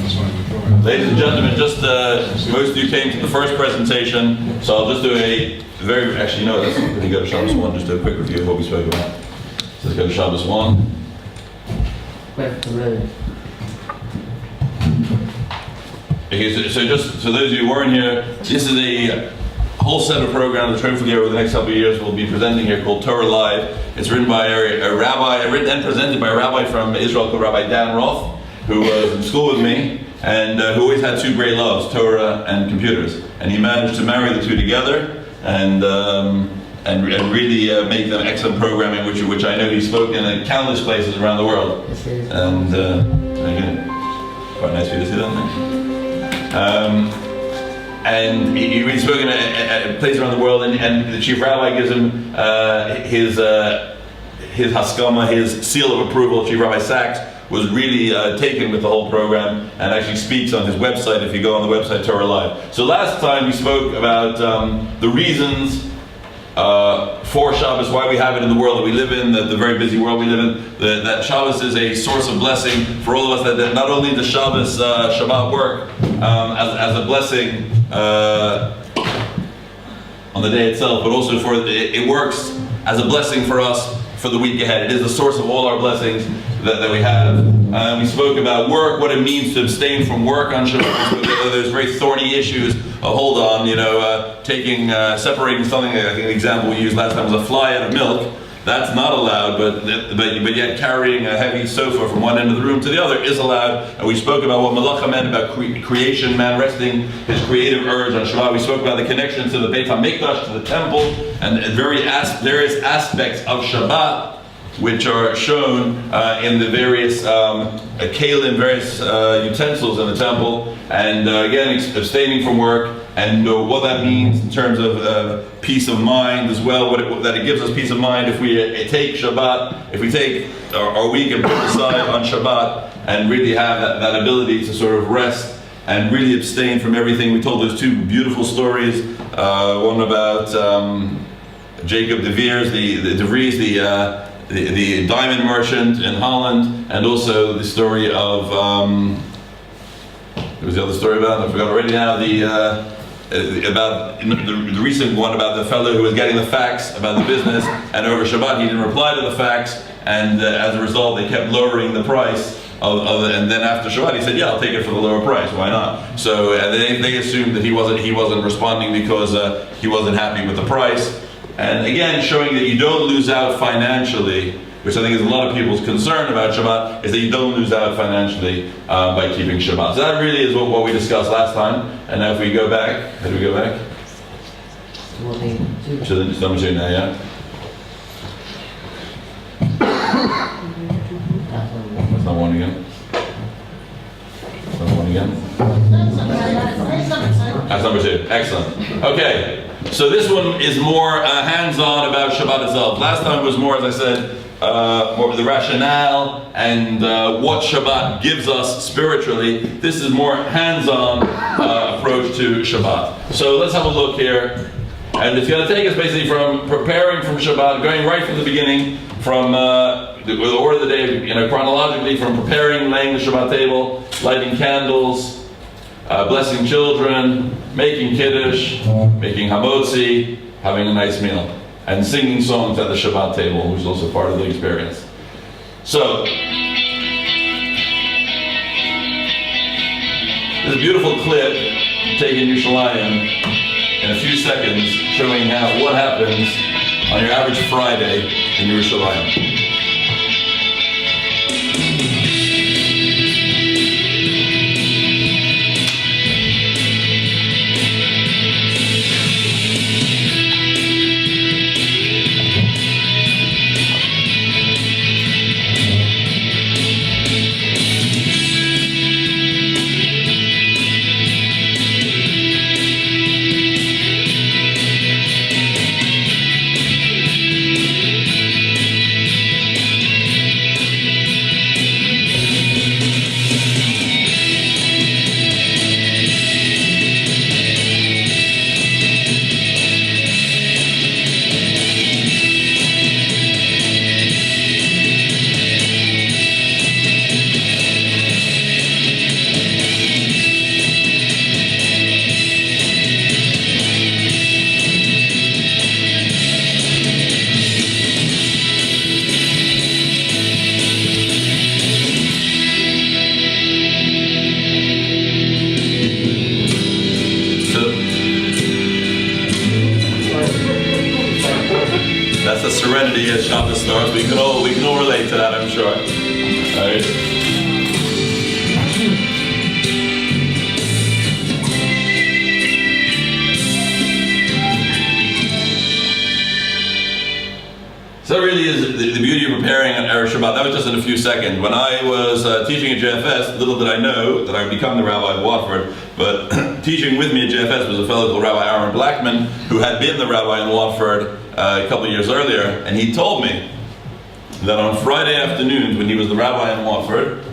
Ladies and gentlemen, just most of you came to the first presentation, so I'll just do a very, actually no, let's go to Shabbos 1, just do a quick review of what we spoke about. So let's go to Shabbos 1. Okay, so those of you who weren't here, this is a whole set of programs which hopefully over the next couple of years we'll be presenting here called Torah Live. It's written by a rabbi, written and presented by a rabbi from Israel called Rabbi Dan Roth, who was in school with me and who always had two great loves, Torah and computers. And he managed to marry the two together and really make them excellent programming, which I know he's spoken in countless places around the world. And again, quite nice for you to see that. And he really spoken at places around the world, and the chief rabbi gives him his haskama, his seal of approval. Chief Rabbi Sachs was really taken with the whole program and actually speaks on his website if you go on the website Torah Live. So last time we spoke about the reasons for Shabbos, why we have it in the world that we live in, the very busy world we live in, that Shabbos is a source of blessing for all of us, that not only does Shabbos, Shabbat work as a blessing on the day itself, but also it works as a blessing for us for the week ahead. It is the source of all our blessings that we have. We spoke about work, what it means to abstain from work on Shabbat. There's very thorny issues. Hold on, separating something. I think the example we used last time was a fly out of milk. That's not allowed, but yet carrying a heavy sofa from one end of the room to the other is allowed. And we spoke about what Malacha meant about creation, man resting his creative urge on Shabbat. We spoke about the connection to the Beit HaMikdash, to the temple, and various aspects of Shabbat, which are shown in the various kalim, various utensils in the temple, and again, abstaining from work, and what that means in terms of peace of mind as well, that it gives us peace of mind if we take Shabbat, if we take our week and put it aside on Shabbat, and really have that ability to sort of rest and really abstain from everything. We told those two beautiful stories, one about Jacob de Vries, the diamond merchant in Holland, and also the story of what was the other story about? I forgot already now. About the recent one about the fellow who was getting the fax about the business, and over Shabbat he didn't reply to the fax, and as a result they kept lowering the price. And then after Shabbat he said, "Yeah, I'll take it for the lower price. Why not?" So they assumed that he wasn't responding because he wasn't happy with the price. And again, showing that you don't lose out financially, which I think is a lot of people's concern about Shabbat, is that you don't lose out financially by keeping Shabbat. So that really is what we discussed last time. And now if we go back, how do we go back? So then it's number 2 now, yeah? That's not 1 again. That's not 1 again. That's number 2. Excellent. Okay. So this one is more hands-on about Shabbat itself. Last time was more, as I said, more the rationale and what Shabbat gives us spiritually. This is more hands-on approach to Shabbat. So let's have a look here. And it's going to take us basically from preparing from Shabbat, going right from the beginning, from the order of the day, chronologically, from preparing, laying the Shabbat table, lighting candles, blessing children, making kiddush, making hamotzi, having a nice meal, and singing songs at the Shabbat table, which is also part of the experience. So, this is a beautiful clip taken in Yerushalayim in a few seconds, showing what happens on your average Friday in Yerushalayim. as Shabbat starts. We can all relate to that, I'm sure. All right. So that really is the beauty of preparing an Erev Shabbat. That was just in a few seconds. When I was teaching at JFS, little did I know that I would become the rabbi of Watford, but teaching with me at JFS was a fellow called Rabbi Aaron Blackman, who had been the rabbi in Watford a couple of years earlier, and he told me that on Friday afternoons, when he was the rabbi in Watford,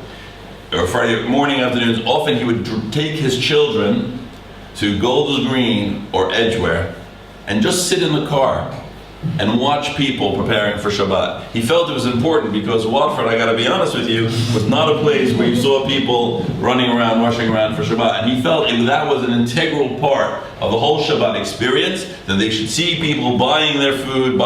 or Friday morning afternoons, often he would take his children to Golders Green or Edgware and just sit in the car and watch people preparing for Shabbat. He felt it was important because Watford, I gotta be honest with you, was not a place where you saw people running around, rushing around for Shabbat. And he felt if that was an integral part of the whole Shabbat experience, then they should see people buying their food,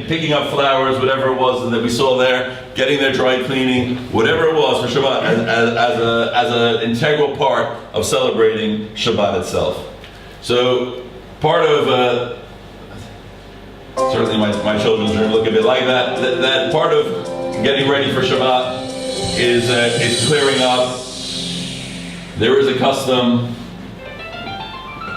picking up flowers, whatever it was that we saw there, getting their dry cleaning, whatever it was for Shabbat, as an integral part of celebrating Shabbat itself. So part of certainly my children's room look a bit like that. That part of getting ready for Shabbat is clearing up. There is a custom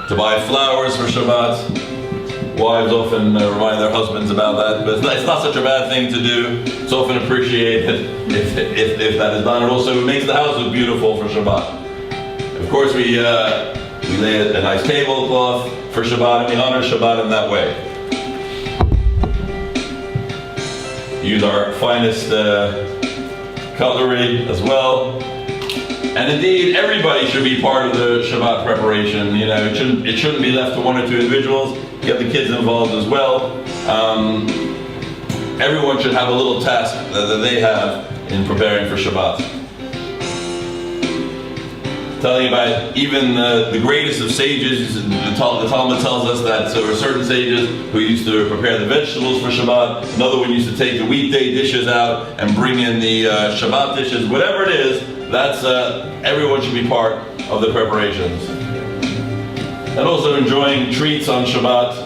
to buy flowers for Shabbat. Wives often remind their husbands about that, but it's not such a bad thing to do. It's often appreciated if that is done. It also makes the house look beautiful for Shabbat. Of course, we lay a nice tablecloth for Shabbat, and we honor Shabbat in that way. Use our finest cutlery as well. And indeed, everybody should be part of the Shabbat preparation. It shouldn't be left to one or two individuals. Get the kids involved as well. Everyone should have a little task that they have in preparing for Shabbat. Telling you about even the greatest of sages. The Talmud tells us that there were certain sages who used to prepare the vegetables for Shabbat. Another one used to take the weekday dishes out and bring in the Shabbat dishes. Whatever it is, that's everyone should be part of the preparations. And also enjoying treats on Shabbat.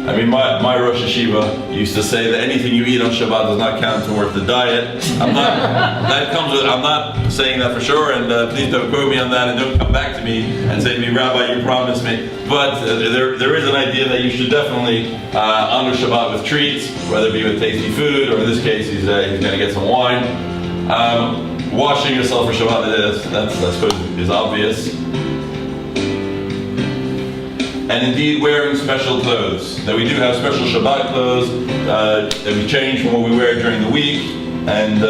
I mean, my Rosh Hashiva used to say that anything you eat on Shabbat does not count towards the diet. I'm not saying that for sure, and please don't quote me on that, and don't come back to me and say to me, Rabbi, you promised me. But there is an idea that you should definitely honor Shabbat with treats, whether it be with tasty food, or in this case, he's going to get some wine. Washing yourself for Shabbat, I suppose, is obvious. And indeed wearing special clothes. Now we do have special Shabbat clothes that we change from what we wear during the week, and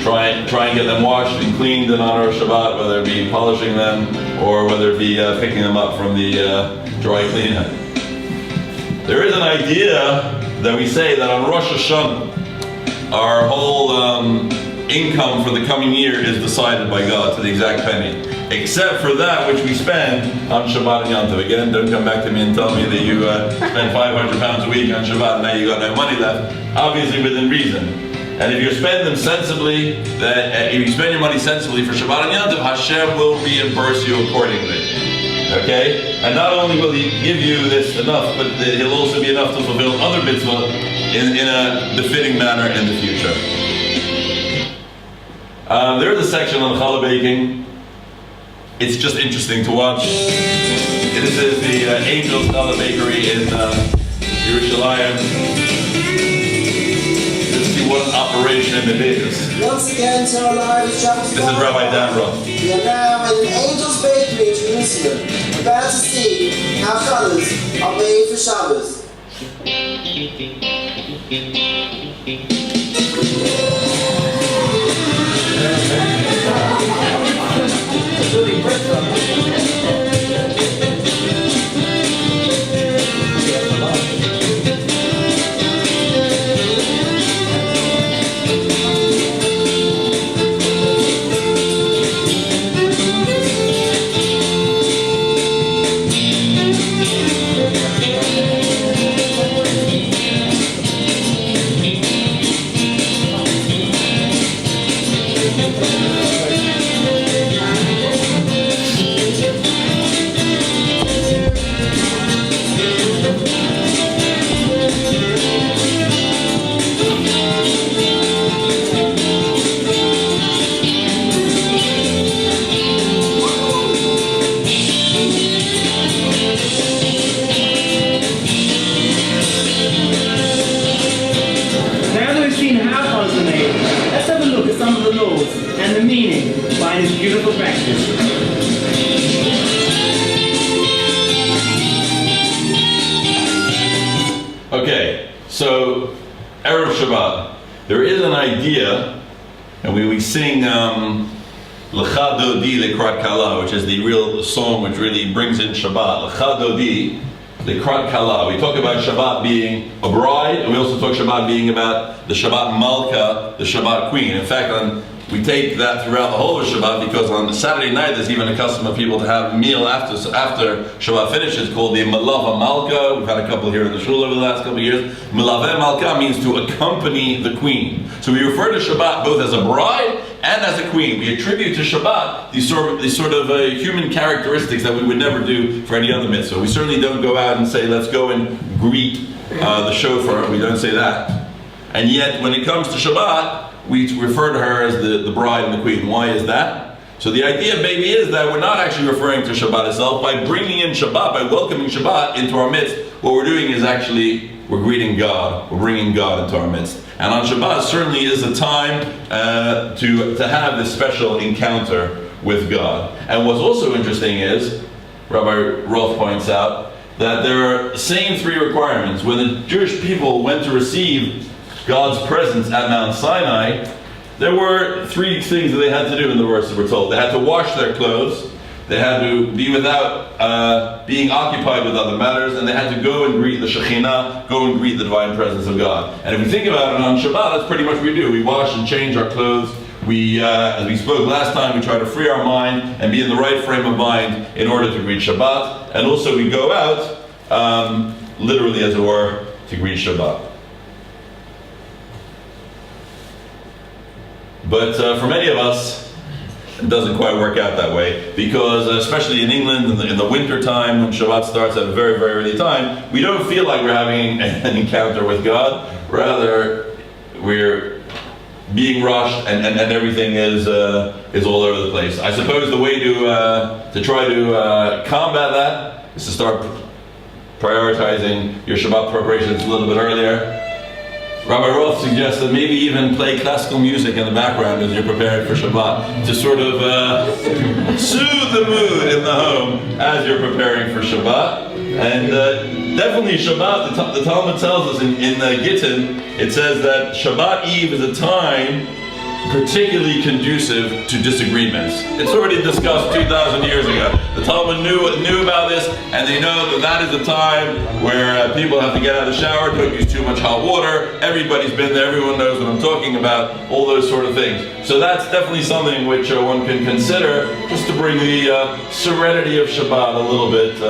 try and get them washed and cleaned in honor of Shabbat, whether it be polishing them or whether it be picking them up from the dry cleaner. There is an idea that we say that on Rosh Hashanah, our whole income for the coming year is decided by God to the exact penny. Except for that which we spend on Shabbat and Yom Tov. Again, don't come back to me and tell me that you spend 500 pounds a week on Shabbat and now you got no money left. Obviously within reason. And if you spend them sensibly, if you spend your money sensibly for Shabbat and Yom Tov, Hashem will reimburse you accordingly. Okay? And not only will He give you this enough, but He'll also be enough to fulfill other mitzvah in a befitting manner in the future. There is a section on challah baking. It's just interesting to watch. This is the Angel's Challah Bakery in Yerushalayim. This is what operation it is. Once again, to our live Shabbat. This is Rabbi Dan Roth. We are now in an Angel's Bakery in Jerusalem, about to see how challahs are made for Shabbos. meaning behind this beautiful practice. Okay, so Erev Shabbat. There is an idea, and we sing L'cha Dodi Lekrat Kala, which is the real song which really brings in Shabbat. L'cha Dodi Lekrat Kala. We talk about Shabbat being a bride, and we also talk Shabbat being about the Shabbat Malka, the Shabbat Queen. In fact, we take that throughout the whole of Shabbat, because on Saturday night there's even a custom of people to have a meal after Shabbat finishes called the Melava Malka. We've had a couple here in the shul over the last couple of years. Melava Malka means to accompany the queen. So we refer to Shabbat both as a bride and as a queen. We attribute to Shabbat these sort of human characteristics that we would never do for any other mitzvah. We certainly don't go out and say, let's go and greet the shofar. We don't say that. And yet when it comes to Shabbat, we refer to her as the bride and the queen. Why is that? So the idea maybe is that we're not actually referring to Shabbat itself. By bringing in Shabbat, by welcoming Shabbat into our midst, what we're doing is actually, we're greeting God. We're bringing God into our midst. And on Shabbat certainly is a time to have this special encounter with God. And what's also interesting is, Rabbi Roth points out, that there are the same three requirements. When the Jewish people went to receive God's presence at Mount Sinai, there were three things that they had to do in the verses we're told. They had to wash their clothes, they had to be without being occupied with other matters, and they had to go and greet the Shekhinah, go and greet the divine presence of God. And if we think about it on Shabbat, that's pretty much what we do. We wash and change our clothes. We, as we spoke last time, we try to free our mind and be in the right frame of mind in order to greet Shabbat. And also we go out, literally as it were, to greet Shabbat. But for many of us, it doesn't quite work out that way, because especially in England in the winter time, when Shabbat starts at a very, very early time, we don't feel like we're having an encounter with God. Rather, we're being rushed, and everything is all over the place. I suppose the way to try to combat that is to start prioritizing your Shabbat preparations a little bit earlier. Rabbi Roth suggests that maybe even play classical music in the background as you're preparing for Shabbat, to sort of soothe the mood in the home as you're preparing for Shabbat. And definitely Shabbat, the Talmud tells us in Gittin, it says that Shabbat Eve is a time particularly conducive to disagreements. It's already discussed 2,000 years ago. The Talmud knew about this, and they know that is a time where people have to get out of the shower, don't use too much hot water. Everybody's been there, everyone knows what I'm talking about, all those sort of things. So that's definitely something which one can consider, just to bring the serenity of Shabbat a little bit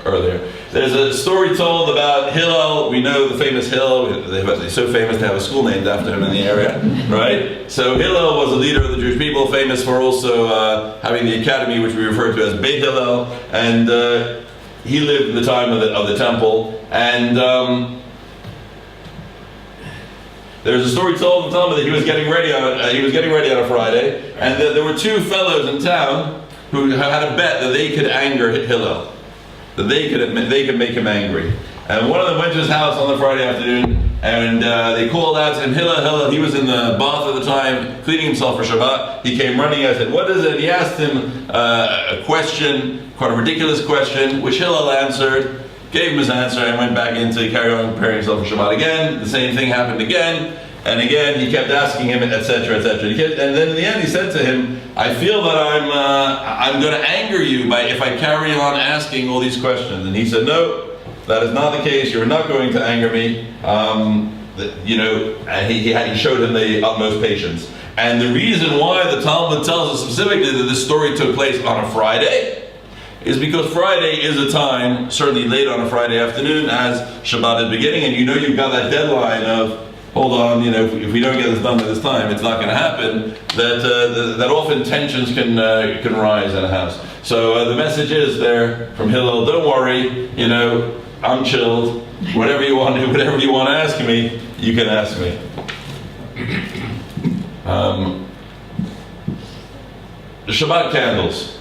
earlier. There's a story told about Hillel. We know the famous Hillel. They're so famous to have a school named after him in the area, right? So Hillel was a leader of the Jewish people, famous for also having the academy, which we refer to as Beit Hillel, and he lived in the time of the temple. And there's a story told in the Talmud that he was getting ready on a Friday, and that there were two fellows in town who had a bet that they could anger Hillel, that they could make him angry. And one of them went to his house on the Friday afternoon, and they called out to him, Hillel. He was in the bath at the time, cleaning himself for Shabbat. He came running. I said, what is it? He asked him a question, quite a ridiculous question, which Hillel answered, gave him his answer, and went back in to carry on preparing himself for Shabbat again. The same thing happened again. And again, he kept asking him, etc., etc. And then in the end, he said to him, I feel that I'm going to anger you if I carry on asking all these questions. And he said, no, that is not the case. You're not going to anger me. And he showed him the utmost patience. And the reason why the Talmud tells us specifically that this story took place on a Friday is because Friday is a time, certainly late on a Friday afternoon, as Shabbat is beginning, and you've got that deadline of, hold on, if we don't get this done at this time, it's not going to happen. That often tensions can rise in a house. So the message is there from Hillel: don't worry, I'm chilled. Whatever you want to ask me, you can ask me. The Shabbat candles.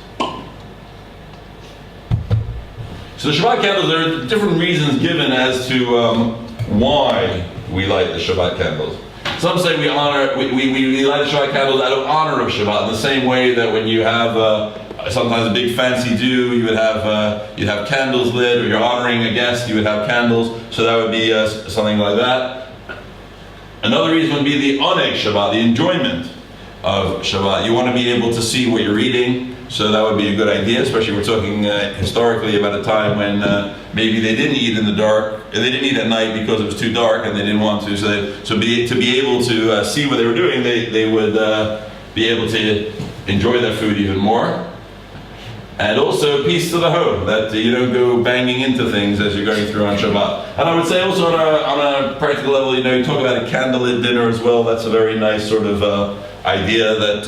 So the Shabbat candles, there are different reasons given as to why we light the Shabbat candles. some say we honor, we light the Shabbat candles out of honor of Shabbat, in the same way that when you have sometimes a big fancy do, you would have you'd have candles lit, or you're honoring a guest, you would have candles. So that would be something like that. Another reason would be the oneg Shabbat, the enjoyment of Shabbat. You want to be able to see what you're eating, so that would be a good idea. Especially we're talking historically about a time when maybe they didn't eat in the dark, they didn't eat at night because it was too dark and they didn't want to. To be able to see what they were doing, they would be able to enjoy their food even more. And also peace to the home, that you don't go banging into things as you're going through on Shabbat. And I would say also on a practical level, you talk about a candlelit dinner as well. That's a very nice sort of idea that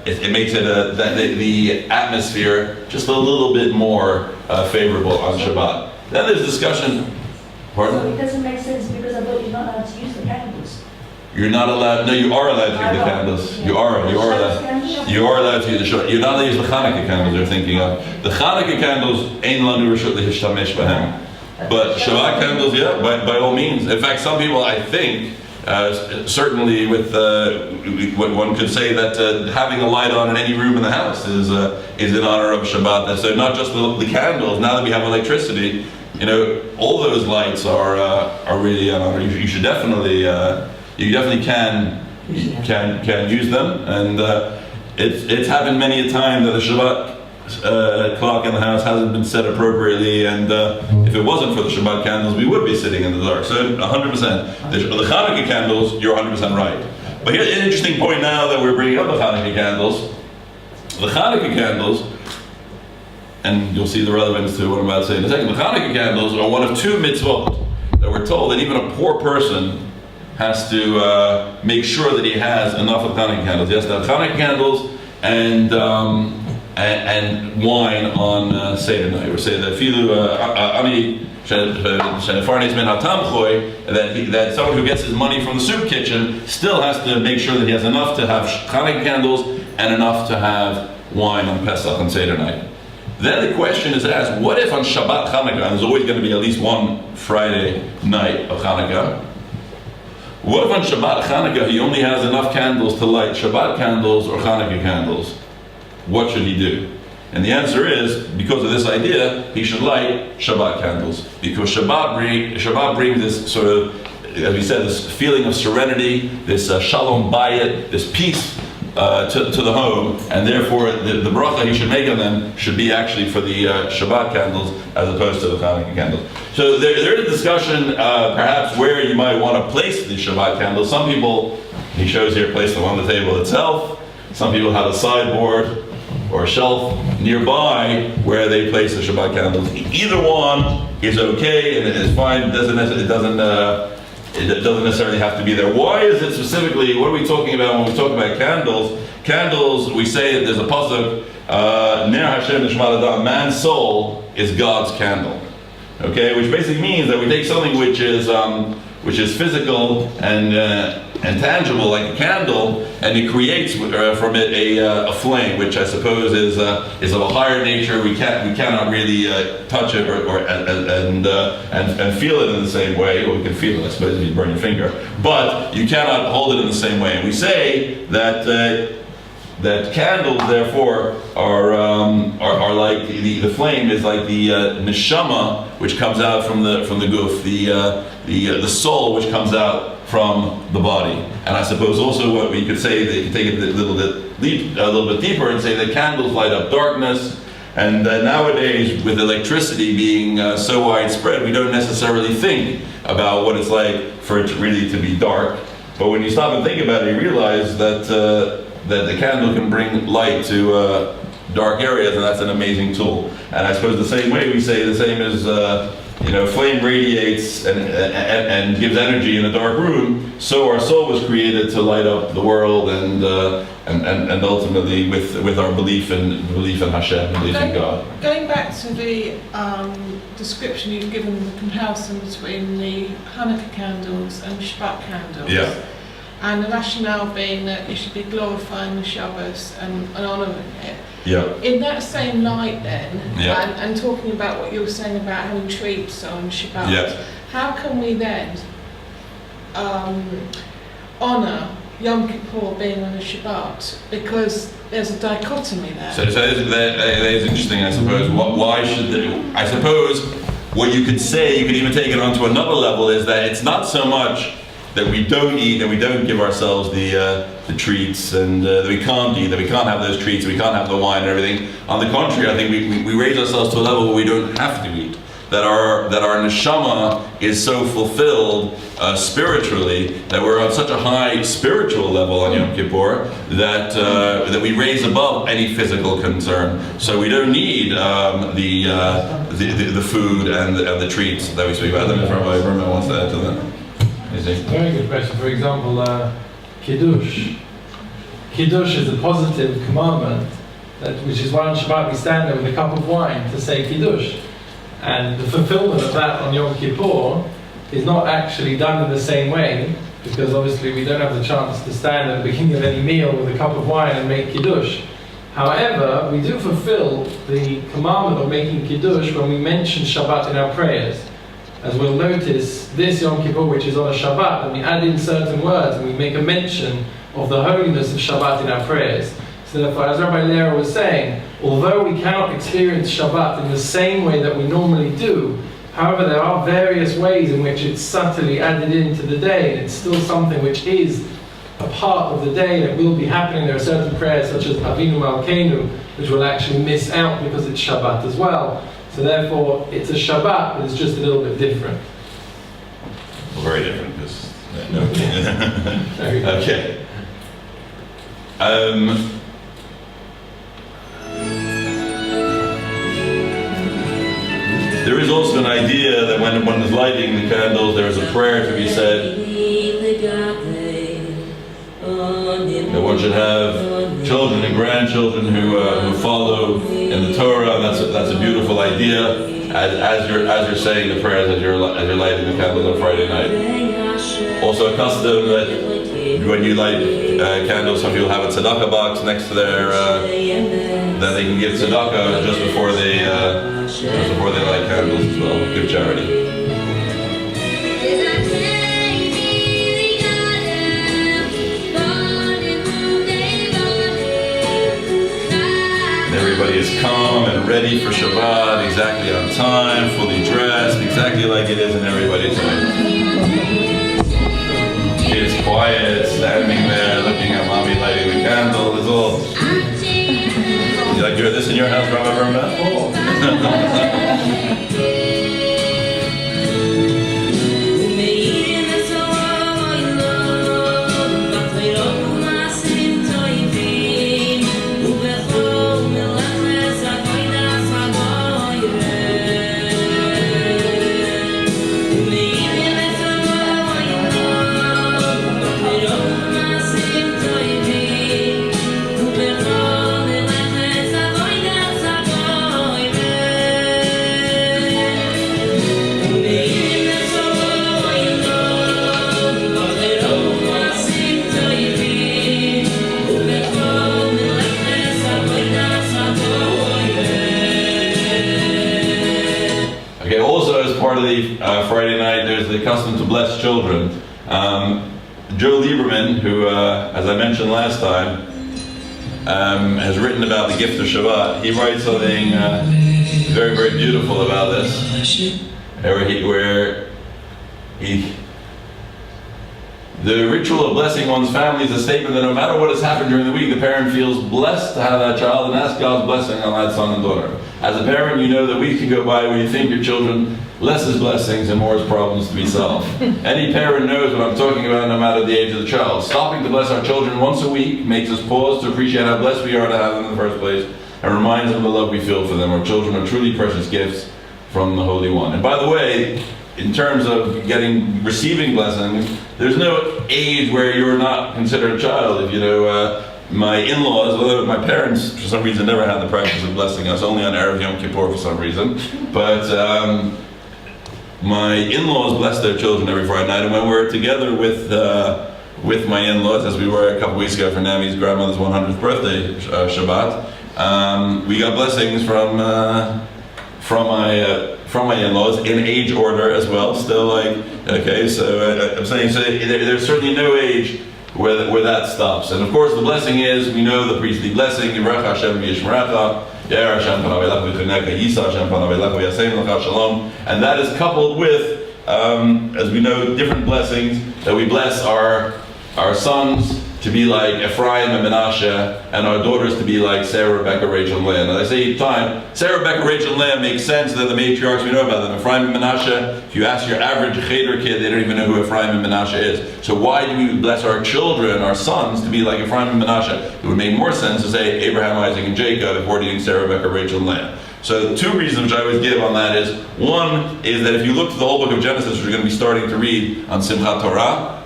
it makes it the atmosphere just a little bit more favorable on Shabbat. Then there's discussion. Pardon? So it doesn't make sense because I thought you're not allowed to use the candles. You're not allowed. No, you are allowed to use the candles. You are allowed. You are allowed to use the Shabbat. You're not allowed to use the Hanukkah candles. You're thinking of the Hanukkah candles. Ain't lanu reshut lehishtamesh b'hem. But Shabbat candles, yeah, by all means. In fact, some people, I think, certainly with what one could say that having a light on in any room in the house is in honor of Shabbat. So not just the candles. Now that we have electricity, all those lights are really in honor. You should definitely. You definitely can use them, and it's happened many a time that the Shabbat clock in the house hasn't been set appropriately, and if it wasn't for the Shabbat candles, we would be sitting in the dark. So 100%. The Hanukkah candles, you're 100% right. But here's an interesting point now that we're bringing up the Hanukkah candles. The Hanukkah candles, and you'll see the relevance to what I'm about to say in a second. The Hanukkah candles are one of two mitzvot that we're told that even a poor person has to make sure that he has enough of Hanukkah candles. He has to have Hanukkah candles and wine on Seder night. We say that that someone who gets his money from the soup kitchen still has to make sure that he has enough to have Hanukkah candles and enough to have wine on Pesach and Seder night. Then the question is asked: what if on Shabbat Hanukkah, and there's always going to be at least one Friday night of Hanukkah? What if on Shabbat Hanukkah he only has enough candles to light Shabbat candles or Hanukkah candles? What should he do? And the answer is, because of this idea, he should light Shabbat candles. Because Shabbat brings this sort of, as we said, this feeling of serenity, this shalom bayit, this peace to the home, and therefore the bracha he should make on them should be actually for the Shabbat candles as opposed to the Hanukkah candles. So there is a discussion perhaps where you might want to place the Shabbat candles. Some people, he shows here, place them on the table itself. Some people have a sideboard or a shelf nearby where they place the Shabbat candles. Either one is okay and it's fine. It doesn't necessarily have to be there. Why is it specifically, what are we talking about when we talk about candles? Candles, we say that there's a pasuk, Ner Hashem Nishmat Adam, man's soul is God's candle. Okay, which basically means that we take something which is physical and tangible, like a candle, and it creates from it a flame, which I suppose is of a higher nature. We cannot really touch it and feel it in the same way. Well, we can feel it, I suppose, if you burn your finger, but you cannot hold it in the same way. And we say that candles, therefore, are like the flame is like the neshama, which comes out from the guf, the soul, which comes out from the body. And I suppose also what we could say, that you could take it a little bit deeper and say that candles light up darkness. And nowadays, with electricity being so widespread, we don't necessarily think about what it's like for it really to be dark. But when you stop and think about it, you realize that the candle can bring light to dark areas, and that's an amazing tool. And I suppose the same way we say the same as flame radiates and gives energy in a dark room. So our soul was created to light up the world, and ultimately with our belief in Hashem, belief in God. Going back to the description you've given, the comparison between the Hanukkah candles and Shabbat candles. Yeah. And the rationale being that you should be glorifying the Shabbos and honouring it. Yeah. In that same light then, Yeah. and talking about what you were saying about having treats on Shabbat, Yeah. how can we then honour Yom Kippur being on a Shabbat because there's a dichotomy there. So that is interesting, I suppose. Why should I suppose what you could say, you could even take it onto another level, is that it's not so much that we don't eat and we don't give ourselves the treats, and that we can't eat, that we can't have those treats, we can't have the wine and everything. On the contrary, I think we raise ourselves to a level where we don't have to eat. That our neshama is so fulfilled spiritually, that we're on such a high spiritual level on Yom Kippur that we raise above any physical concern. So we don't need the food and the treats that we speak about. I don't know if Rabbi Berman wants to add to that. Very good question. For example, Kiddush. Kiddush is a positive commandment, which is why on Shabbat we stand there with a cup of wine to say Kiddush. And the fulfillment of that on Yom Kippur is not actually done in the same way, because obviously we don't have the chance to stand at the beginning of any meal with a cup of wine and make Kiddush. However, we do fulfill the commandment of making Kiddush when we mention Shabbat in our prayers. As we'll notice, this Yom Kippur, which is on a Shabbat, and we add in certain words and we make a mention of the holiness of Shabbat in our prayers. So therefore, as Rabbi Lera was saying, although we cannot experience Shabbat in the same way that we normally do, however, there are various ways in which it's subtly added into the day, and it's still something which is a part of the day that will be happening. There are certain prayers such as Avinu Malkeinu, which will actually miss out because it's Shabbat as well. So therefore, it's a Shabbat, but it's just a little bit different. Well, very different, because... Very good. Okay. There is also an idea that when one is lighting the candles, there is a prayer to be said. That one should have children and grandchildren who follow in the Torah, and that's a beautiful idea. As you're saying the prayers, as you're lighting the candles on Friday night. Also a custom that when you light candles, some people have a tzedakah box next to their that they can give tzedakah just before they light candles as well. Good charity. Everybody is calm and ready for Shabbat, exactly on time, fully dressed, exactly like it is in everybody's home. Kids quiet, standing there, looking at mommy lighting the candle. It's all. You like doing this in your house, Rabbi Berman? Friday night, there's the custom to bless children. Joe Lieberman, who, as I mentioned last time, has written about the gift of Shabbat. He writes something very, very beautiful about this, the ritual of blessing one's family is a statement that no matter what has happened during the week, the parent feels blessed to have that child and ask God's blessing on that son and daughter. As a parent, you know that weeks can go by when you think your children less is blessings and more is problems to be solved. Any parent knows what I'm talking about, no matter the age of the child. Stopping to bless our children once a week makes us pause to appreciate how blessed we are to have them in the first place, and reminds us of the love we feel for them. Our children are truly precious gifts from the Holy One. And by the way, in terms of receiving blessings, there's no age where you're not considered a child. If you know, my in-laws, although my parents for some reason never had the practice of blessing us, only on Erev Yom Kippur for some reason, but my in-laws bless their children every Friday night, and when we're together with my in-laws, as we were a couple weeks ago for Nami's grandmother's 100th birthday Shabbat, we got blessings from my in-laws in age order as well. Still, like, okay, so I'm saying, so there's certainly no age where that stops. And of course, the blessing is, we know the priestly blessing, Yivrach Hashem v'yishmerecha, Yair Hashem panav elecha v'chunecha, Yisa Hashem panav elecha v'yaseim lecha shalom. And that is coupled with, as we know, different blessings that we bless our sons to be like Ephraim and Menashe, and our daughters to be like Sarah, Rebecca, Rachel, and Leah. And as I say each time, Sarah, Rebecca, Rachel, and Leah make sense. They're the matriarchs, we know about them. Ephraim and Menashe, if you ask your average cheder kid, they don't even know who Ephraim and Menashe is. So why do we bless our children, our sons, to be like Ephraim and Menashe? It would make more sense to say Abraham, Isaac, and Jacob if we're doing Sarah, Rebecca, Rachel, and Leah. So two reasons which I always give on that is, one is that if you look to the whole book of Genesis, which we're going to be starting to read on Simchat Torah,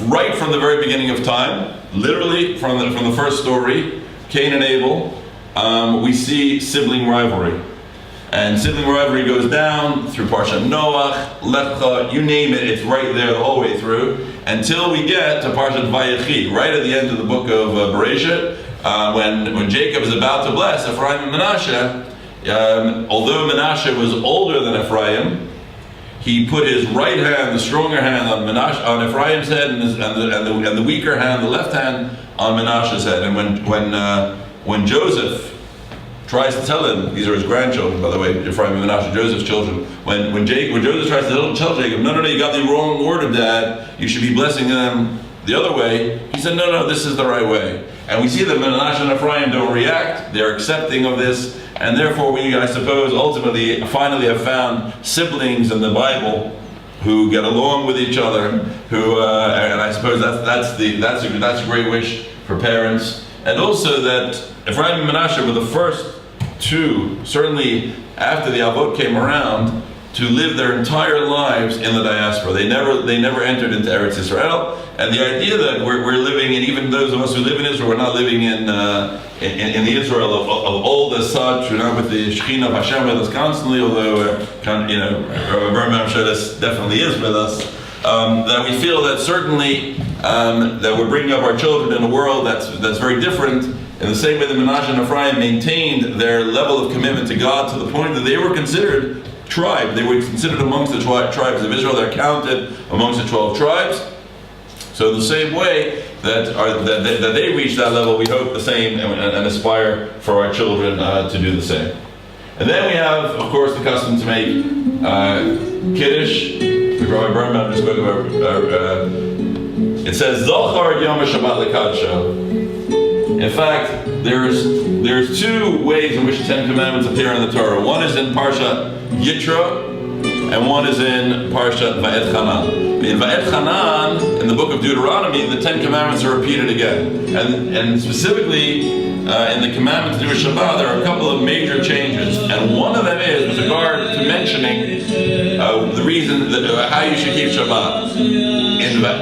right from the very beginning of time, literally from the first story, Cain and Abel, we see sibling rivalry. And sibling rivalry goes down through Parshat Noach, Lecha, you name it, it's right there the whole way through, until we get to Parshat Vayechi, right at the end of the book of Bereshit, when Jacob is about to bless Ephraim and Menashe. Although Menashe was older than Ephraim, he put his right hand, the stronger hand, on Ephraim's head, and the weaker hand, the left hand, on Menashe's head. And when Joseph tries to tell him, these are his grandchildren, by the way, Ephraim and Menashe, Joseph's children. When Joseph tries to tell Jacob, no, you got the wrong order, Dad. You should be blessing them the other way. He said, no, this is the right way. And we see that Menashe and Ephraim don't react. They're accepting of this. And therefore we, I suppose, ultimately, finally have found siblings in the Bible who get along with each other, and I suppose that's a great wish for parents. And also that Ephraim and Menashe were the first two, certainly after the Avot came around, to live their entire lives in the diaspora. They never entered into Eretz Israel. And the idea that we're living in, even those of us who live in Israel, we're not living in the Israel of old as such. We're not with the Shekhinah of Hashem with us constantly, although I'm sure this definitely is with us. That we feel that certainly that we're bringing up our children in a world that's very different. In the same way that Menashe and Ephraim maintained their level of commitment to God to the point that they were considered tribe. They were considered amongst the tribes of Israel. They're counted amongst the 12 tribes. So the same way that they reach that level, we hope the same and aspire for our children to do the same. And then we have, of course, the custom to make Kiddush. The Rabbi Birnbaum just spoke about. It says Zochar Yom Shabbat Lekadsho. In fact, there's two ways in which the Ten Commandments appear in the Torah. One is in Parshat Yitro, and one is in Parshat Va'et-Chanan. In Va'et-Chanan, in the book of Deuteronomy, the Ten Commandments are repeated again. And specifically, in the commandment to do a Shabbat, there are a couple of major changes. And one of them is with regard to mentioning the reason that, how you should keep Shabbat.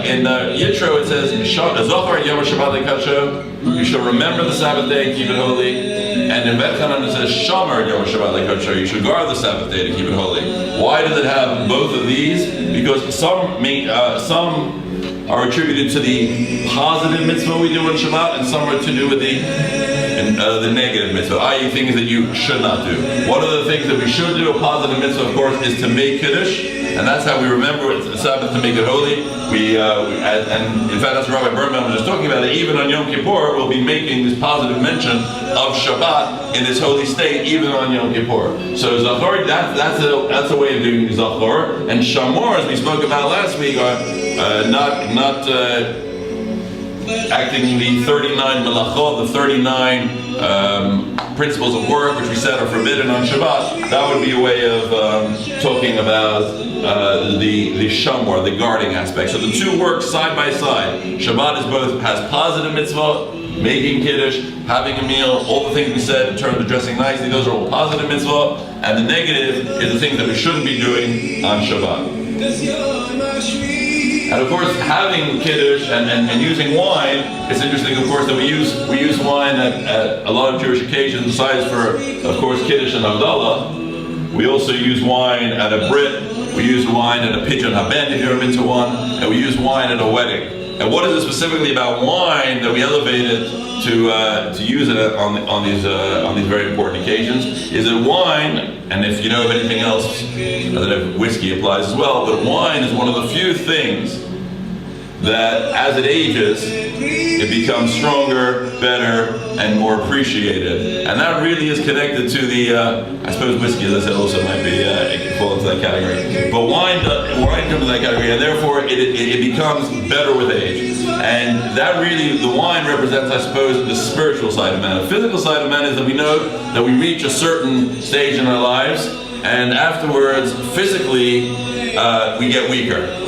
In Yitro, it says, Zochar Yom Shabbat Lekadsho, you shall remember the Sabbath day and keep it holy. And in Va'et-Chanan it says, Shomer Yom Shabbat Lekadsho, you should guard the Sabbath day to keep it holy. Why does it have both of these? Because some are attributed to the positive mitzvah we do on Shabbat, and some are to do with the negative mitzvah, i.e. things that you should not do. One of the things that we should do, a positive mitzvah, of course, is to make Kiddush, and that's how we remember the Sabbath, to make it holy. And in fact, that's what Rabbi Birnbaum was just talking about, that even on Yom Kippur, we'll be making this positive mention of Shabbat in this holy state, even on Yom Kippur. So Zachor, that's a way of doing Zachor. And Shamor, as we spoke about last week, are not acting the 39 melachot, the 39 principles of work, which we said are forbidden on Shabbat. That would be a way of talking about the shamor, the guarding aspect. So the two work side by side. Shabbat has positive mitzvah, making Kiddush, having a meal, all the things we said in terms of dressing nicely, those are all positive mitzvah, and the negative is the things that we shouldn't be doing on Shabbat. And of course, having Kiddush and using wine, it's interesting, of course, that we use wine at a lot of Jewish occasions, besides for, of course, Kiddush and Havdalah. We also use wine at a Brit, we use wine at a Pidyon Haben, if you've ever been to one, and we use wine at a wedding. And what is it specifically about wine that we elevated to use it on these very important occasions? Is it wine? And if you know of anything else, I don't know if whiskey applies as well, but wine is one of the few things that as it ages, it becomes stronger, better, and more appreciated. And that really is connected to the, I suppose whiskey, as I said, also might be, it can fall into that category. But wine comes in that category, and therefore it becomes better with age. And that really, the wine represents, I suppose, the spiritual side of man. The physical side of man is that we know that we reach a certain stage in our lives, and afterwards, physically, we get weaker.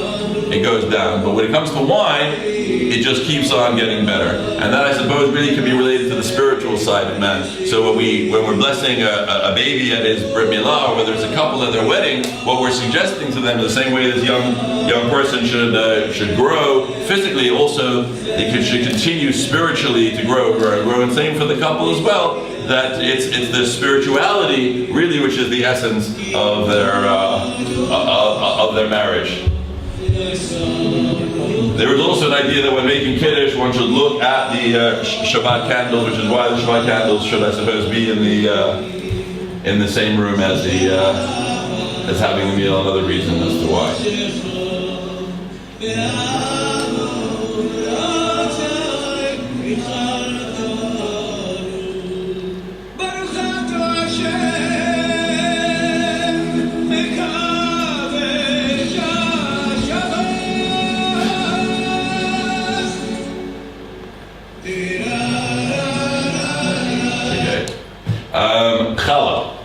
It goes down. But when it comes to wine, it just keeps on getting better. And that, I suppose, really can be related to the spiritual side of man. So when we're blessing a baby at his brit milah, or whether it's a couple at their wedding, what we're suggesting to them, the same way this young person should grow physically, also they should continue spiritually to grow. And same for the couple as well. That it's the spirituality really which is the essence of their marriage. There is also an idea that when making Kiddush, one should look at the Shabbat candles, which is why the Shabbat candles should, I suppose, be in the same room as having the meal. Another reason as to why. Challah.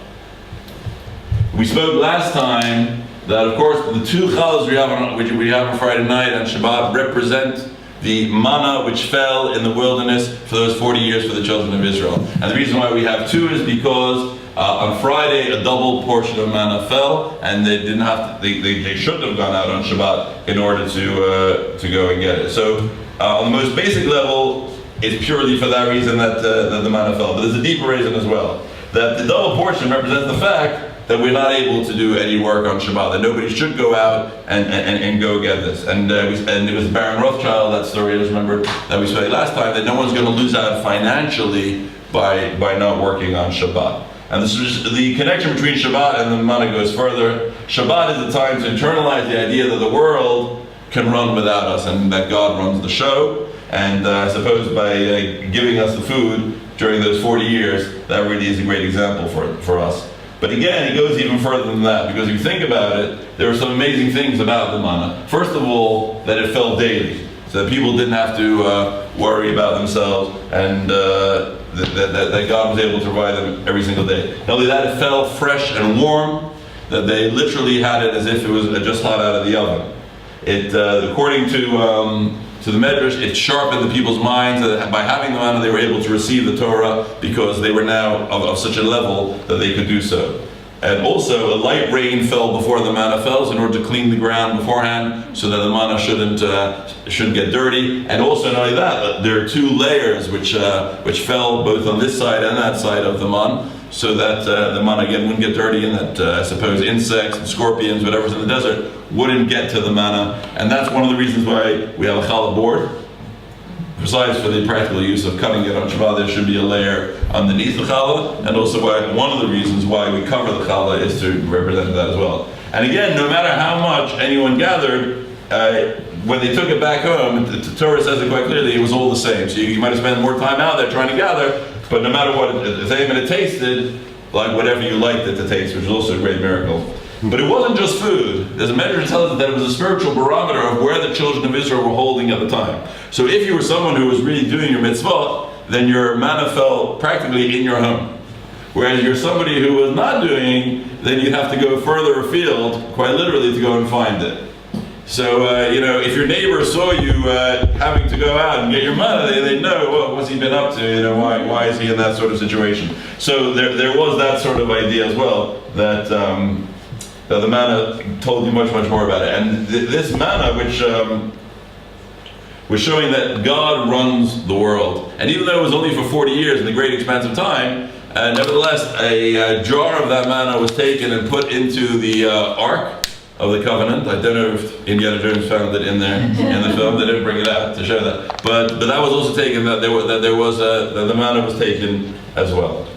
We spoke last time that, of course, the two challahs which we have on Friday night and Shabbat represent the manna which fell in the wilderness for those 40 years for the children of Israel. And the reason why we have two is because on Friday a double portion of manna fell, and they didn't have to, they shouldn't have gone out on Shabbat in order to go and get it. So on the most basic level, it's purely for that reason that the manna fell. But there's a deeper reason as well. That the double portion represents the fact that we're not able to do any work on Shabbat, that nobody should go out and go get this. And it was Baron Rothschild, that story I just remembered that we studied last time, that no one's going to lose out financially by not working on Shabbat. And the connection between Shabbat and the manna goes further. Shabbat is the time to internalize the idea that the world can run without us and that God runs the show. And I suppose by giving us the food during those 40 years, that really is a great example for us. But again, it goes even further than that, because if you think about it, there are some amazing things about the manna. First of all, that it fell daily, so that people didn't have to worry about themselves, and that God was able to provide them every single day. Not only that, it fell fresh and warm, that they literally had it as if it was just hot out of the oven. It, according to the Medrash, it sharpened the people's minds. By having the manna, they were able to receive the Torah because they were now of such a level that they could do so. And also, a light rain fell before the manna fell in order to clean the ground beforehand, so that the manna shouldn't get dirty. And also, not only that, there are two layers which fell both on this side and that side of the man, so that the manna again wouldn't get dirty, and that I suppose insects and scorpions, whatever's in the desert, wouldn't get to the manna. And that's one of the reasons why we have a challah board. Besides for the practical use of cutting it on Shabbat, there should be a layer underneath the challah, and also one of the reasons why we cover the challah is to represent that as well. And again, no matter how much anyone gathered, when they took it back home, the Torah says it quite clearly, it was all the same. So you might have spent more time out there trying to gather, but no matter what it tasted, like whatever you liked it to taste, which is also a great miracle. But it wasn't just food. There's a measure that tells us that it was a spiritual barometer of where the children of Israel were holding at the time. So if you were someone who was really doing your mitzvah, then your manna fell practically in your home. Whereas you're somebody who was not doing, then you'd have to go further afield, quite literally, to go and find it. So, if your neighbor saw you having to go out and get your manna, they'd know, well, what's he been up to? Why is he in that sort of situation? So there was that sort of idea as well, that the manna told you much, much more about it. And this manna, which was showing that God runs the world. And even though it was only for 40 years in the great expanse of time, nevertheless, a jar of that manna was taken and put into the Ark of the Covenant. I don't know if Indiana Jones found it in there in the film. They didn't bring it out to show that. But that was also taken, that the manna was taken as well.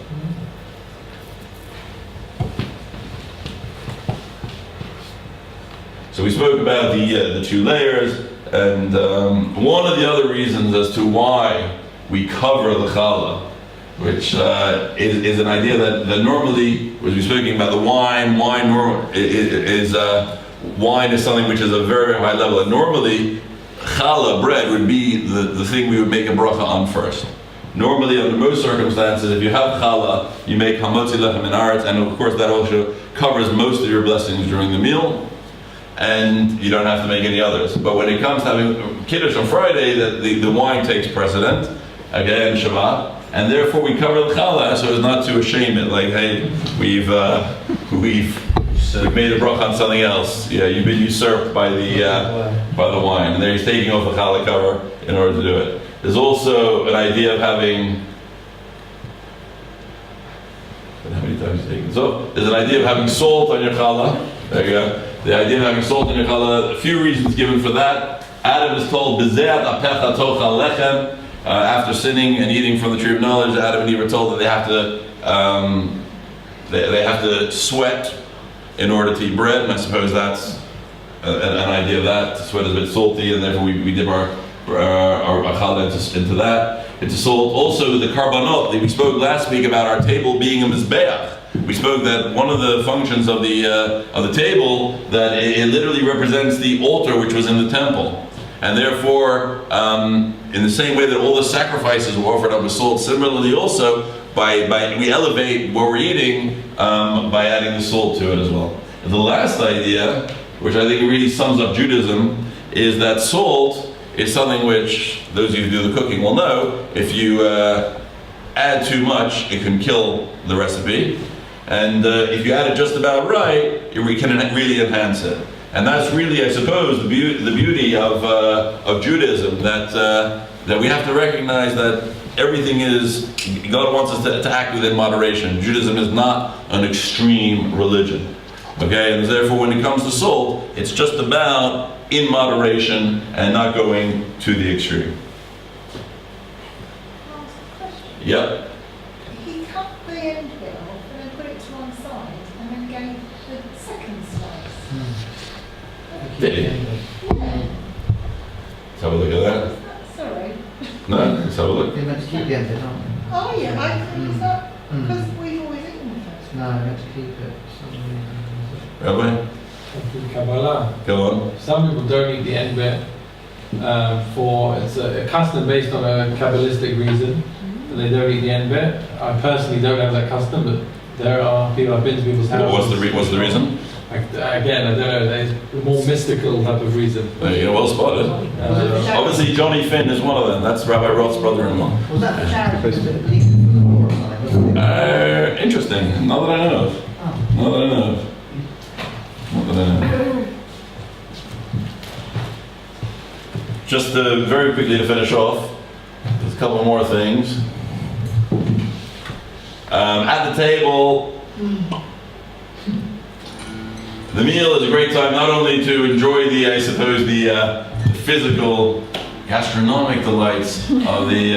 So we spoke about the two layers, And one of the other reasons as to why we cover the challah, which is an idea that normally, as we're speaking about the wine is something which is a very, very high level. And normally, challah, bread, would be the thing we would make a bracha on first. Normally, under most circumstances, if you have challah, you make hamotzi lechem in aretz, and of course that also covers most of your blessings during the meal, and you don't have to make any others. But when it comes to having Kiddush on Friday, the wine takes precedent, again, Shabbat, and therefore we cover the challah so as not to shame it, like, hey, we've made a bracha on something else. Yeah, you've been usurped by the wine, and there he's taking off the challah cover in order to do it. There's also an idea of having. How many times taken? So there's an idea of having salt on your challah. There you go. The idea of having salt on your challah. A few reasons given for that. Adam is told b'zeat apecha tochal lechem. After sinning and eating from the tree of knowledge, Adam and Eve are told that they have to sweat in order to eat bread, and I suppose that's an idea of that. Sweat is a bit salty, and therefore we dip our challah into that. Into salt. Also the karbanot. We spoke last week about our table being a mizbeach. We spoke that one of the functions of the table, that it literally represents the altar which was in the temple. And therefore, in the same way that all the sacrifices were offered up with salt, similarly also, we elevate what we're eating by adding the salt to it as well. And the last idea, which I think really sums up Judaism, is that salt is something which those of you who do the cooking will know. If you add too much, it can kill the recipe. And if you add it just about right, we can really enhance it. And that's really, I suppose, the beauty of Judaism, that we have to recognize that everything is, God wants us to act within moderation. Judaism is not an extreme religion. Okay, and therefore when it comes to salt, it's just about in moderation and not going to the extreme. Yep. He cut the end bit off and then put it to one side and then gave the second slice. Did he? Yeah. Let's have a look at that. Sorry. No, let's have a look. You're meant to keep the end bit, aren't you? Oh yeah, I think is that because we've always eaten the first. No, you're meant to keep it for some reason. Rabbi, Kabbalah. go on. Some people don't eat the end bit for it's a custom based on a Kabbalistic reason. They don't eat the end bit. I personally don't have that custom, but there are people. I've been to people's houses. What's the reason? Again, I don't know. There's a more mystical type of reason. There you go, well spotted. Obviously, Johnny Finn is one of them. That's Rabbi Roth's brother-in-law. Was that for charity? Supposed to be legal for the war or something, wasn't it? Interesting. Not that I know of. Oh. Not that I know of. Not that I know of. Just very quickly to finish off, there's a couple more things. At the table, the meal is a great time not only to enjoy the physical, gastronomic delights of the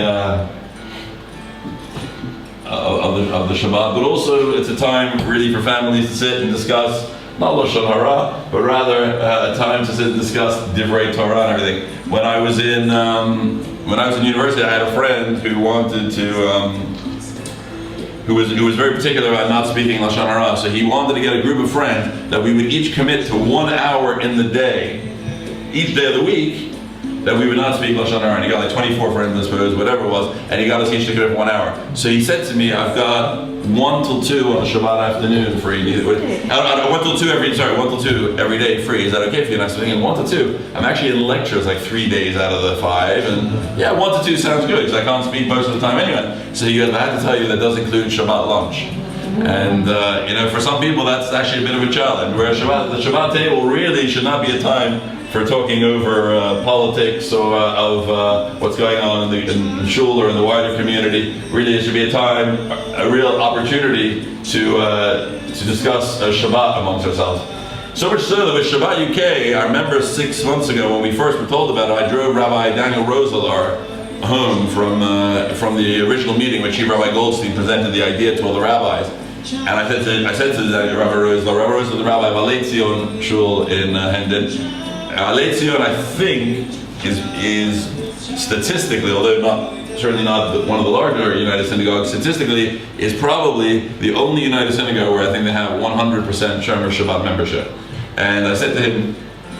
Shabbat, but also it's a time really for families to sit and discuss not Lashon Hara, but rather a time to sit and discuss Divrei Torah and everything. When I was in university, I had a friend who wanted to. Who was very particular about not speaking Lashon Hara, so he wanted to get a group of friends that we would each commit to 1 hour in the day, each day of the week, that we would not speak Lashon Hara. And he got like 24 friends, I suppose, whatever it was, and he got us each to commit for 1 hour. So he said to me, I've got 1 till 2 on a Shabbat afternoon free. 1 till 2 every day free. Is that okay for you? And I was thinking, 1 to 2. I'm actually in lectures like 3 days out of the 5, and yeah, 1 to 2 sounds good because I can't speak most of the time anyway. So he goes, I have to tell you that does include Shabbat lunch. And for some people that's actually a bit of a challenge. Where the Shabbat table really should not be a time for talking over politics or of what's going on in the shul or in the wider community. Really, it should be a time, a real opportunity to discuss Shabbat amongst ourselves. So much so that with Shabbat UK, I remember 6 months ago when we first were told about it, I drove Rabbi Daniel Roselar home from the original meeting which Rabbi Goldstein presented the idea to all the rabbis. And I said to Rabbi Roselar, the rabbi of Alei Tzion Shul in Hendon, Alei Tzion, I think, is statistically, although certainly not one of the larger United Synagogues, statistically is probably the only United Synagogue where I think they have 100% Shomer Shabbat membership. And I said to him,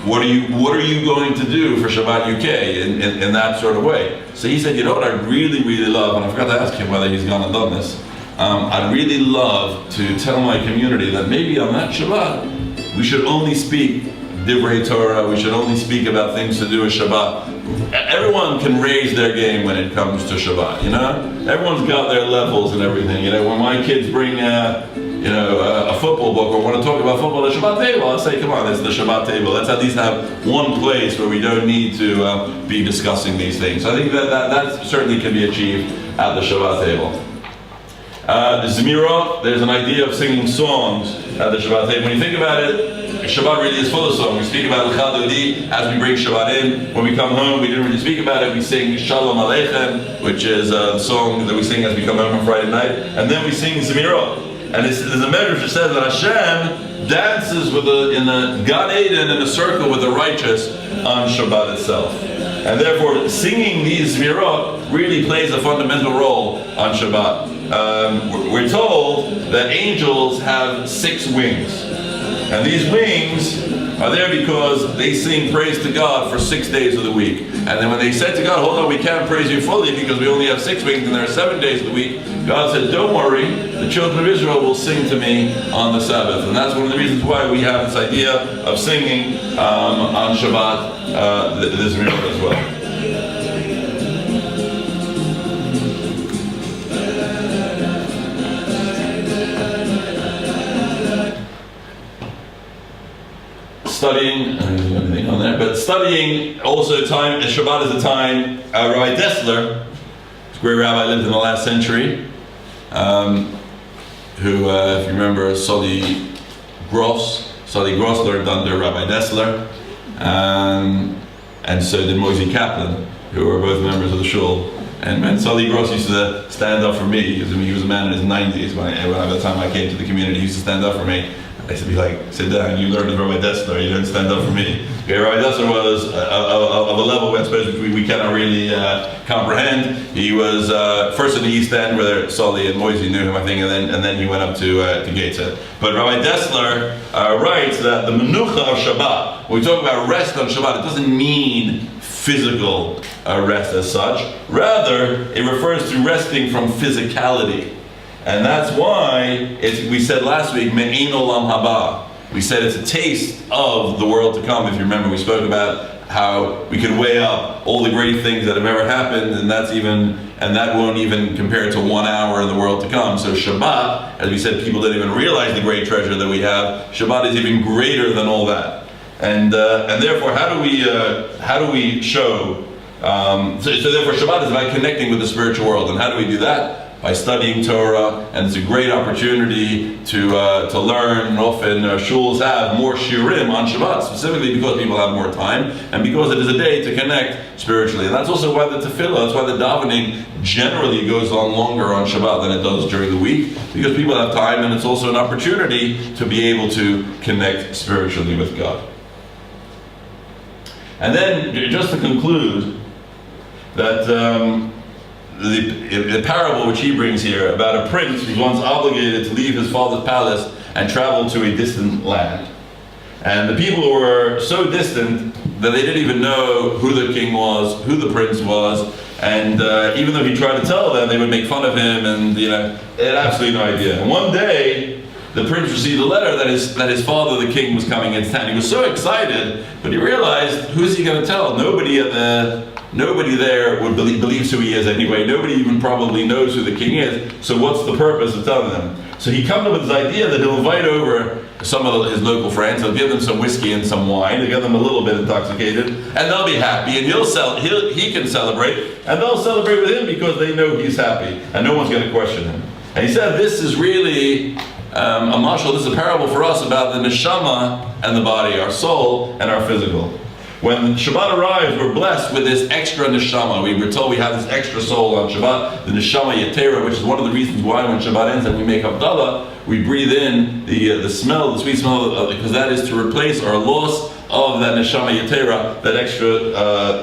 what are you going to do for Shabbat UK in that sort of way? So he said, you know what I'd really, really love, and I forgot to ask him whether he's gone and done this, I'd really love to tell my community that maybe on that Shabbat, we should only speak Divrei Torah, we should only speak about things to do with Shabbat. Everyone can raise their game when it comes to Shabbat, you know? Everyone's got their levels and everything, you know? When my kids bring, a football book or want to talk about football at the Shabbat table, I'll say, come on, it's the Shabbat table. Let's at least have one place where we don't need to be discussing these things. So I think that certainly can be achieved at the Shabbat table. The Zemirah, there's an idea of singing songs at the Shabbat table. When you think about it, Shabbat really is full of songs. We speak about L'chadodi as we bring Shabbat in. When we come home, we didn't really speak about it. We sing Shalom Aleichem, which is a song that we sing as we come home on Friday night. And then we sing Zemirah. And there's a medrash that says that Hashem dances in the Gan Eden in a circle with the righteous on Shabbat itself. And therefore, singing these Zemirot really plays a fundamental role on Shabbat. We're told that angels have 6 wings. And these wings are there because they sing praise to God for 6 days of the week. And then when they said to God, hold on, we can't praise you fully because we only have 6 wings and there are 7 days of the week, God said, don't worry, the children of Israel will sing to me on the Sabbath. And that's one of the reasons why we have this idea of singing on Shabbat, this miracle as well. Studying, anything on there, but studying also time, Shabbat is a time, Rabbi Dessler, this great rabbi, lived in the last century, who, if you remember, Sadi Gross learned under Rabbi Dessler, and so did Moisey Kaplan, who were both members of the shul. And Sadi Gross used to stand up for me. He was a man in his 90s by the time I came to the community. He used to stand up for me. I used to be like, sit down, you learned with Rabbi Dessler, you don't stand up for me. Okay, Rabbi Dessler was of a level I suppose we cannot really comprehend. He was first in the East End, where Sully and Moisey knew him, I think, and then he went up to Gateshead. But Rabbi Dessler writes that the menucha of Shabbat, when we talk about rest on Shabbat, it doesn't mean physical rest as such. Rather, it refers to resting from physicality. And that's why we said last week, Me'ein olam haba. We said it's a taste of the world to come. If you remember, we spoke about how we can weigh up all the great things that have ever happened, and that won't even compare to 1 hour in the world to come. So Shabbat, as we said, people don't even realize the great treasure that we have. Shabbat is even greater than all that. And therefore, how do we show? So therefore, Shabbat is about connecting with the spiritual world, and how do we do that? By studying Torah, and it's a great opportunity to learn. Often shuls have more shiurim on Shabbat, specifically because people have more time, and because it is a day to connect spiritually. And that's also why the tefillah, that's why the davening generally goes on longer on Shabbat than it does during the week, because people have time, and it's also an opportunity to be able to connect spiritually with God. And then, just to conclude, that the parable which he brings here about a prince who was once obligated to leave his father's palace and travel to a distant land. And the people were so distant that they didn't even know who the king was, who the prince was, and even though he tried to tell them, they would make fun of him, and they had absolutely no idea. And one day, the prince received a letter that his father, the king, was coming into town. He was so excited, but he realized, who's he going to tell? Nobody there would believes who he is anyway. Nobody even probably knows who the king is. So what's the purpose of telling them? So he comes up with this idea that he'll invite over some of his local friends. He'll give them some whiskey and some wine. He'll get them a little bit intoxicated, and they'll be happy. And he can celebrate, and they'll celebrate with him because they know he's happy, and no one's going to question him. And he said, this is really a mashal. This is a parable for us about the neshama and the body, our soul and our physical. When Shabbat arrives, we're blessed with this extra neshama. We were told we have this extra soul on Shabbat, the neshama yetera, which is one of the reasons why when Shabbat ends and we make Havdalah, we breathe in the smell, the sweet smell, because that is to replace our loss of that neshama yetera, that extra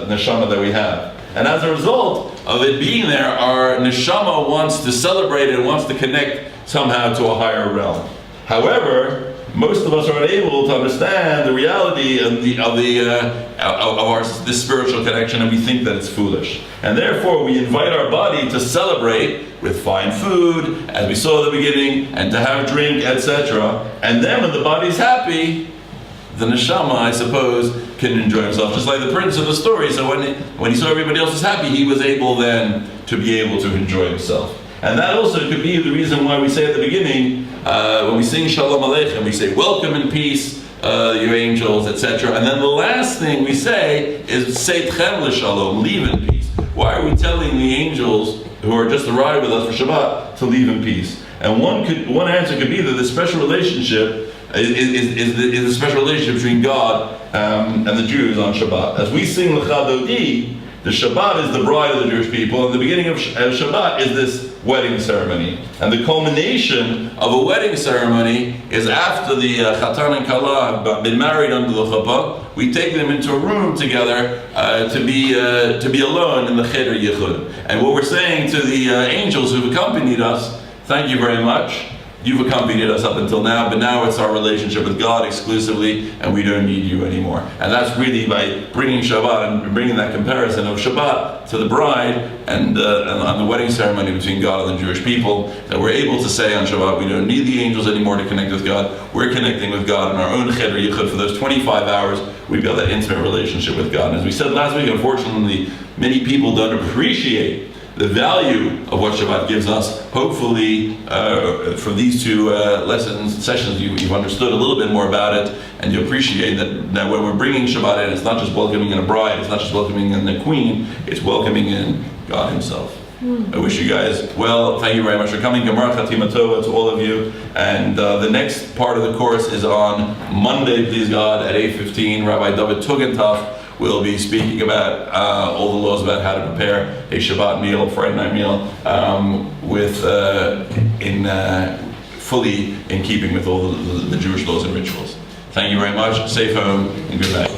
neshama that we have. And as a result of it being there, our neshama wants to celebrate and wants to connect somehow to a higher realm. However, most of us are unable to understand the reality of this spiritual connection, and we think that it's foolish. And therefore, we invite our body to celebrate with fine food, as we saw at the beginning, and to have drink, etc. And then, when the body's happy, the neshama, I suppose, can enjoy himself, just like the prince of the story. So when he saw everybody else was happy, he was able then to be able to enjoy himself. And that also could be the reason why we say at the beginning, when we sing Shalom Aleichem, we say, welcome in peace, you angels, etc. And then the last thing we say is, Seitchem l'shalom, leave in peace. Why are we telling the angels who are just arrived with us for Shabbat to leave in peace? And one answer could be that this special relationship is the special relationship between God and the Jews on Shabbat. As we sing L'cha Dodi, the Shabbat is the bride of the Jewish people, and the beginning of Shabbat is this wedding ceremony. And the culmination of a wedding ceremony is after the Chatan and Kala have been married under the chuppah, we take them into a room together to be alone in the Cheder Yichud. And what we're saying to the angels who've accompanied us, thank you very much. You've accompanied us up until now, but now it's our relationship with God exclusively, and we don't need you anymore. And that's really by bringing Shabbat and bringing that comparison of Shabbat to the bride and on the wedding ceremony between God and the Jewish people, that we're able to say on Shabbat, we don't need the angels anymore to connect with God. We're connecting with God in our own Cheder Yichud. For those 25 hours, we've got that intimate relationship with God. And as we said last week, unfortunately, many people don't appreciate the value of what Shabbat gives us. Hopefully, from these two sessions, you've understood a little bit more about it, and you appreciate that when we're bringing Shabbat in, it's not just welcoming in a bride, it's not just welcoming in the queen, it's welcoming in God Himself. I wish you guys well. Thank you very much for coming. Gemara Chatima Tova to all of you. And the next part of the course is on Monday, please God, at 8:15. Rabbi David Tugendhoff will be speaking about all the laws about how to prepare a Shabbat meal, Friday night meal, fully in keeping with all the Jewish laws and rituals. Thank you very much. Safe home and good night.